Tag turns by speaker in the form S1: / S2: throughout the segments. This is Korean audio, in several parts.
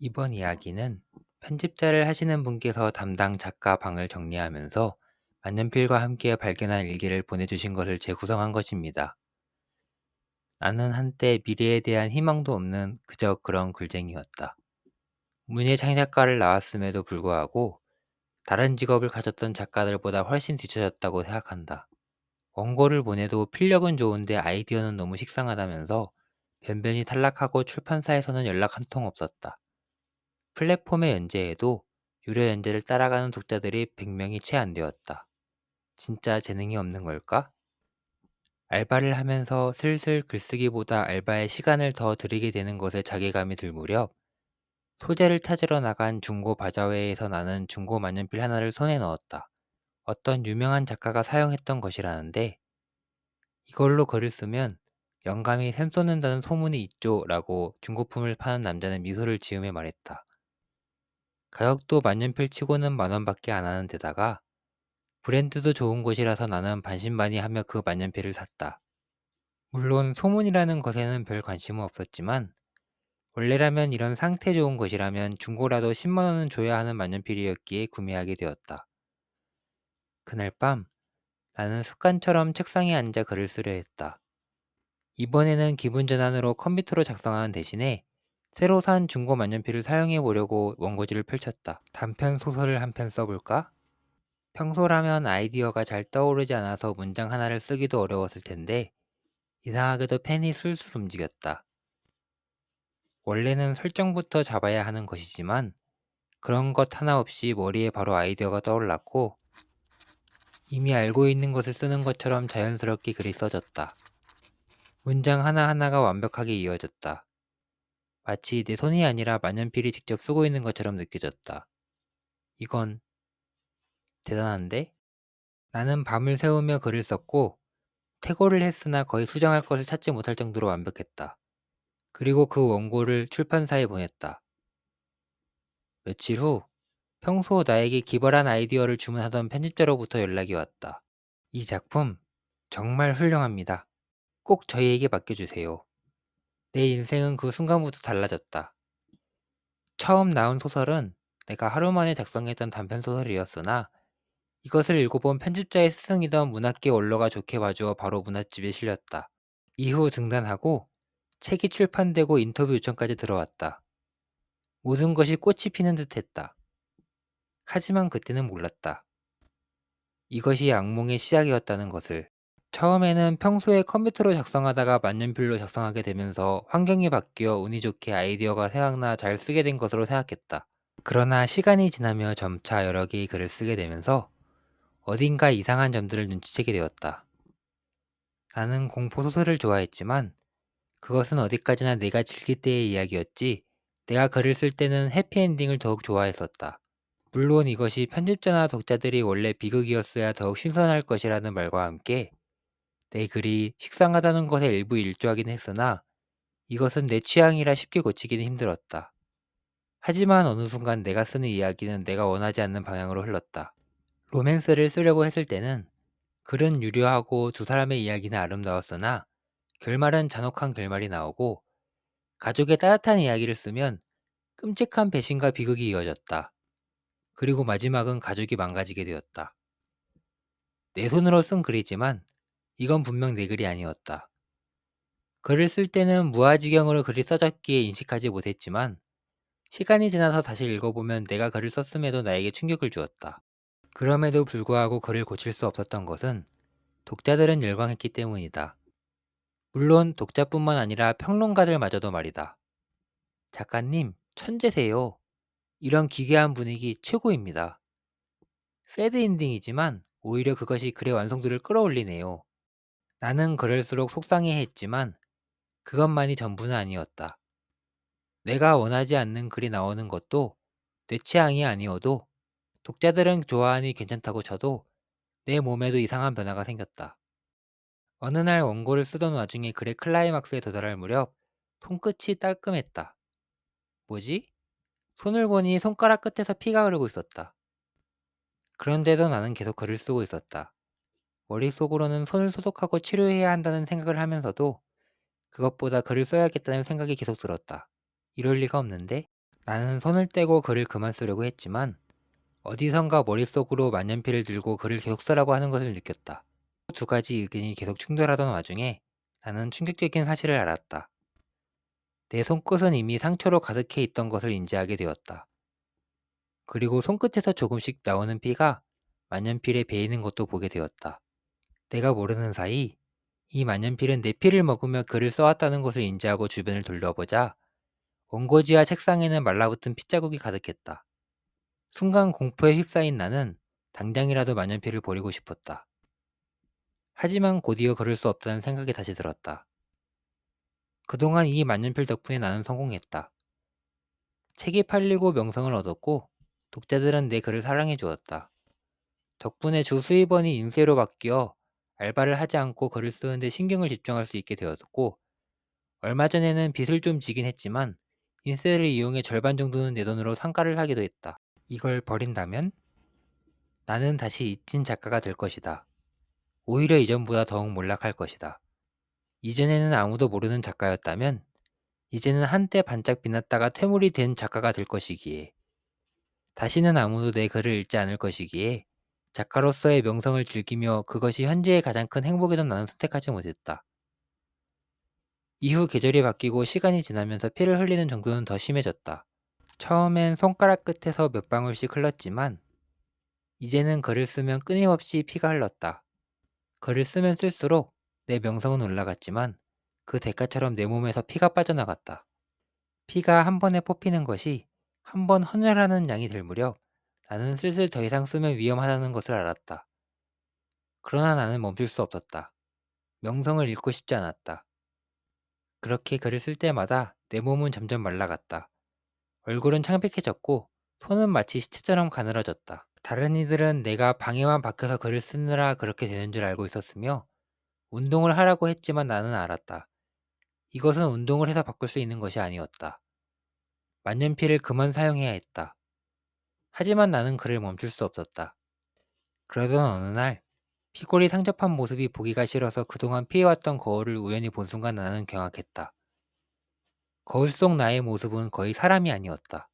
S1: 이번 이야기는 편집자를 하시는 분께서 담당 작가 방을 정리하면서 만년필과 함께 발견한 일기를 보내주신 것을 재구성한 것입니다. 나는 한때 미래에 대한 희망도 없는 그저 그런 글쟁이였다. 문예 창작가를 나왔음에도 불구하고 다른 직업을 가졌던 작가들보다 훨씬 뒤처졌다고 생각한다. 원고를 보내도 필력은 좋은데 아이디어는 너무 식상하다면서 변변히 탈락하고 출판사에서는 연락 한 통 없었다. 플랫폼의 연재에도 유료 연재를 따라가는 독자들이 100명이 채 안 되었다. 진짜 재능이 없는 걸까? 알바를 하면서 슬슬 글쓰기보다 알바에 시간을 더 들이게 되는 것에 자괴감이 들 무렵 소재를 찾으러 나간 중고 바자회에서 나는 중고 만년필 하나를 손에 넣었다. 어떤 유명한 작가가 사용했던 것이라는데 이걸로 글을 쓰면 영감이 샘솟는다는 소문이 있죠 라고 중고품을 파는 남자는 미소를 지으며 말했다. 가격도 만년필 치고는 10,000원밖에 안 하는 데다가 브랜드도 좋은 곳이라서 나는 반신반의하며 그 만년필을 샀다. 물론 소문이라는 것에는 별 관심은 없었지만 원래라면 이런 상태 좋은 것이라면 중고라도 10만 원은 줘야 하는 만년필이었기에 구매하게 되었다. 그날 밤 나는 습관처럼 책상에 앉아 글을 쓰려 했다. 이번에는 기분 전환으로 컴퓨터로 작성하는 대신에 새로 산 중고 만년필을 사용해 보려고 원고지를 펼쳤다. 단편 소설을 한 편 써볼까? 평소라면 아이디어가 잘 떠오르지 않아서 문장 하나를 쓰기도 어려웠을 텐데 이상하게도 펜이 술술 움직였다. 원래는 설정부터 잡아야 하는 것이지만 그런 것 하나 없이 머리에 바로 아이디어가 떠올랐고 이미 알고 있는 것을 쓰는 것처럼 자연스럽게 글이 써졌다. 문장 하나하나가 완벽하게 이어졌다. 마치 내 손이 아니라 만년필이 직접 쓰고 있는 것처럼 느껴졌다. 이건 대단한데? 나는 밤을 새우며 글을 썼고 퇴고를 했으나 거의 수정할 것을 찾지 못할 정도로 완벽했다. 그리고 그 원고를 출판사에 보냈다. 며칠 후 평소 나에게 기발한 아이디어를 주문하던 편집자로부터 연락이 왔다. 이 작품 정말 훌륭합니다. 꼭 저희에게 맡겨주세요. 내 인생은 그 순간부터 달라졌다. 처음 나온 소설은 내가 하루 만에 작성했던 단편 소설이었으나 이것을 읽어본 편집자의 스승이던 문학계 원로가 좋게 봐주어 바로 문학집에 실렸다. 이후 등단하고 책이 출판되고 인터뷰 요청까지 들어왔다. 모든 것이 꽃이 피는 듯했다. 하지만 그때는 몰랐다. 이것이 악몽의 시작이었다는 것을. 처음에는 평소에 컴퓨터로 작성하다가 만년필로 작성하게 되면서 환경이 바뀌어 운이 좋게 아이디어가 생각나 잘 쓰게 된 것으로 생각했다. 그러나 시간이 지나며 점차 여러 개의 글을 쓰게 되면서 어딘가 이상한 점들을 눈치채게 되었다. 나는 공포소설을 좋아했지만 그것은 어디까지나 내가 즐길 때의 이야기였지 내가 글을 쓸 때는 해피엔딩을 더욱 좋아했었다. 물론 이것이 편집자나 독자들이 원래 비극이었어야 더욱 신선할 것이라는 말과 함께 내 글이 식상하다는 것에 일부 일조하긴 했으나 이것은 내 취향이라 쉽게 고치기는 힘들었다. 하지만 어느 순간 내가 쓰는 이야기는 내가 원하지 않는 방향으로 흘렀다. 로맨스를 쓰려고 했을 때는 글은 유려하고 두 사람의 이야기는 아름다웠으나 결말은 잔혹한 결말이 나오고 가족의 따뜻한 이야기를 쓰면 끔찍한 배신과 비극이 이어졌다. 그리고 마지막은 가족이 망가지게 되었다. 내 손으로 쓴 글이지만 이건 분명 내 글이 아니었다. 글을 쓸 때는 무아지경으로 글이 써졌기에 인식하지 못했지만 시간이 지나서 다시 읽어보면 내가 글을 썼음에도 나에게 충격을 주었다. 그럼에도 불구하고 글을 고칠 수 없었던 것은 독자들은 열광했기 때문이다. 물론 독자뿐만 아니라 평론가들마저도 말이다. 작가님, 천재세요. 이런 기괴한 분위기 최고입니다. 새드 엔딩이지만 오히려 그것이 글의 완성도를 끌어올리네요. 나는 그럴수록 속상해했지만 그것만이 전부는 아니었다. 내가 원하지 않는 글이 나오는 것도 내 취향이 아니어도 독자들은 좋아하니 괜찮다고 쳐도 내 몸에도 이상한 변화가 생겼다. 어느 날 원고를 쓰던 와중에 글의 클라이막스에 도달할 무렵 손끝이 따끔했다. 뭐지? 손을 보니 손가락 끝에서 피가 흐르고 있었다. 그런데도 나는 계속 글을 쓰고 있었다. 머릿속으로는 손을 소독하고 치료해야 한다는 생각을 하면서도 그것보다 글을 써야겠다는 생각이 계속 들었다. 이럴 리가 없는데? 나는 손을 떼고 글을 그만 쓰려고 했지만 어디선가 머릿속으로 만년필을 들고 글을 계속 쓰라고 하는 것을 느꼈다. 두 가지 의견이 계속 충돌하던 와중에 나는 충격적인 사실을 알았다. 내 손끝은 이미 상처로 가득해 있던 것을 인지하게 되었다. 그리고 손끝에서 조금씩 나오는 피가 만년필에 베이는 것도 보게 되었다. 내가 모르는 사이 이 만년필은 내 피를 먹으며 글을 써왔다는 것을 인지하고 주변을 돌려보자 원고지와 책상에는 말라붙은 핏자국이 가득했다. 순간 공포에 휩싸인 나는 당장이라도 만년필을 버리고 싶었다. 하지만 곧이어 그럴 수 없다는 생각이 다시 들었다. 그동안 이 만년필 덕분에 나는 성공했다. 책이 팔리고 명성을 얻었고 독자들은 내 글을 사랑해 주었다. 덕분에 주 수입원이 인쇄로 바뀌어 알바를 하지 않고 글을 쓰는데 신경을 집중할 수 있게 되었고 얼마 전에는 빚을 좀 지긴 했지만 인쇄를 이용해 절반 정도는 내 돈으로 상가를 사기도 했다. 이걸 버린다면 나는 다시 잊힌 작가가 될 것이다. 오히려 이전보다 더욱 몰락할 것이다. 이전에는 아무도 모르는 작가였다면 이제는 한때 반짝 빛났다가 퇴물이 된 작가가 될 것이기에 다시는 아무도 내 글을 읽지 않을 것이기에 작가로서의 명성을 즐기며 그것이 현재의 가장 큰 행복이던 나는 선택하지 못했다. 이후 계절이 바뀌고 시간이 지나면서 피를 흘리는 정도는 더 심해졌다. 처음엔 손가락 끝에서 몇 방울씩 흘렀지만 이제는 글을 쓰면 끊임없이 피가 흘렀다. 글을 쓰면 쓸수록 내 명성은 올라갔지만 그 대가처럼 내 몸에서 피가 빠져나갔다. 피가 한 번에 뽑히는 것이 한 번 헌혈하는 양이 될 무렵 나는 슬슬 더 이상 쓰면 위험하다는 것을 알았다. 그러나 나는 멈출 수 없었다. 명성을 잃고 싶지 않았다. 그렇게 글을 쓸 때마다 내 몸은 점점 말라갔다. 얼굴은 창백해졌고 손은 마치 시체처럼 가늘어졌다. 다른 이들은 내가 방에만 박혀서 글을 쓰느라 그렇게 되는 줄 알고 있었으며 운동을 하라고 했지만 나는 알았다. 이것은 운동을 해서 바꿀 수 있는 것이 아니었다. 만년필을 그만 사용해야 했다. 하지만 나는 글을 멈출 수 없었다. 그러던 어느 날 피골이 상접한 모습이 보기가 싫어서 그동안 피해왔던 거울을 우연히 본 순간 나는 경악했다. 거울 속 나의 모습은 거의 사람이 아니었다.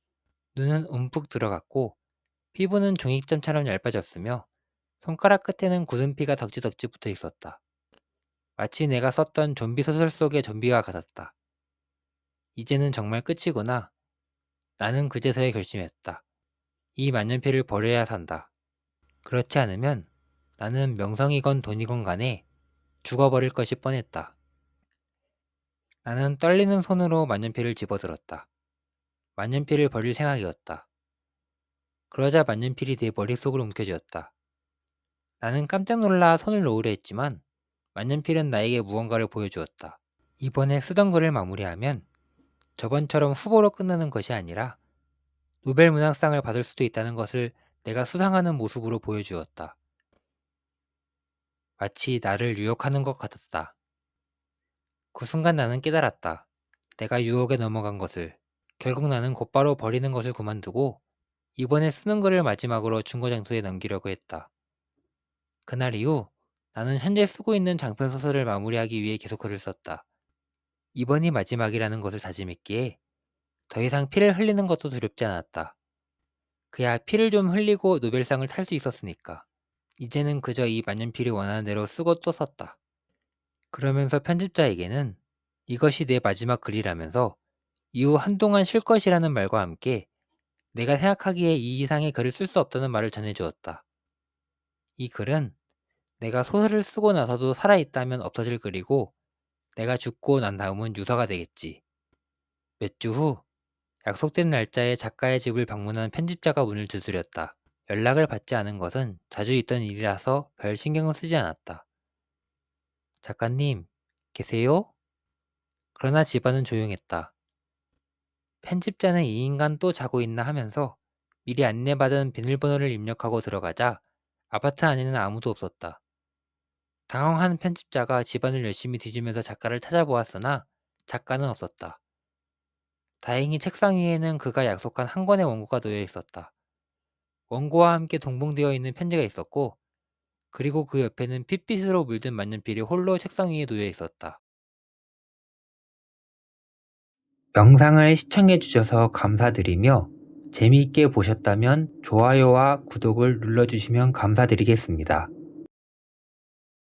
S1: 눈은 움푹 들어갔고 피부는 종이점처럼 얇아졌으며 손가락 끝에는 굳은 피가 덕지덕지 붙어 있었다. 마치 내가 썼던 좀비 소설 속의 좀비와 같았다. 이제는 정말 끝이구나. 나는 그제서야 결심했다. 이 만년필을 버려야 산다. 그렇지 않으면 나는 명성이건 돈이건 간에 죽어버릴 것이 뻔했다. 나는 떨리는 손으로 만년필을 집어들었다. 만년필을 버릴 생각이었다. 그러자 만년필이 내 머릿속으로 움켜쥐었다. 나는 깜짝 놀라 손을 놓으려 했지만 만년필은 나에게 무언가를 보여주었다. 이번에 쓰던 글을 마무리하면 저번처럼 후보로 끝나는 것이 아니라 노벨 문학상을 받을 수도 있다는 것을 내가 수상하는 모습으로 보여주었다. 마치 나를 유혹하는 것 같았다. 그 순간 나는 깨달았다. 내가 유혹에 넘어간 것을. 결국 나는 곧바로 버리는 것을 그만두고 이번에 쓰는 글을 마지막으로 중고장소에 넘기려고 했다. 그날 이후 나는 현재 쓰고 있는 장편 소설을 마무리하기 위해 계속 글을 썼다. 이번이 마지막이라는 것을 다짐했기에 더 이상 피를 흘리는 것도 두렵지 않았다. 그야 피를 좀 흘리고 노벨상을 탈 수 있었으니까. 이제는 그저 이 만년필이 원하는 대로 쓰고 또 썼다. 그러면서 편집자에게는 이것이 내 마지막 글이라면서 이후 한동안 쉴 것이라는 말과 함께 내가 생각하기에 이 이상의 글을 쓸 수 없다는 말을 전해주었다. 이 글은 내가 소설을 쓰고 나서도 살아있다면 없어질 글이고 내가 죽고 난 다음은 유서가 되겠지. 몇 주 후 약속된 날짜에 작가의 집을 방문한 편집자가 문을 두드렸다. 연락을 받지 않은 것은 자주 있던 일이라서 별 신경을 쓰지 않았다. 작가님, 계세요? 그러나 집안은 조용했다. 편집자는 이 인간 또 자고 있나 하면서 미리 안내받은 비밀번호를 입력하고 들어가자 아파트 안에는 아무도 없었다. 당황한 편집자가 집안을 열심히 뒤지면서 작가를 찾아보았으나 작가는 없었다. 다행히 책상 위에는 그가 약속한 한 권의 원고가 놓여 있었다. 원고와 함께 동봉되어 있는 편지가 있었고 그리고 그 옆에는 핏빛으로 물든 만년필이 홀로 책상 위에 놓여 있었다. 영상을 시청해 주셔서 감사드리며 재미있게 보셨다면 좋아요와 구독을 눌러주시면 감사드리겠습니다.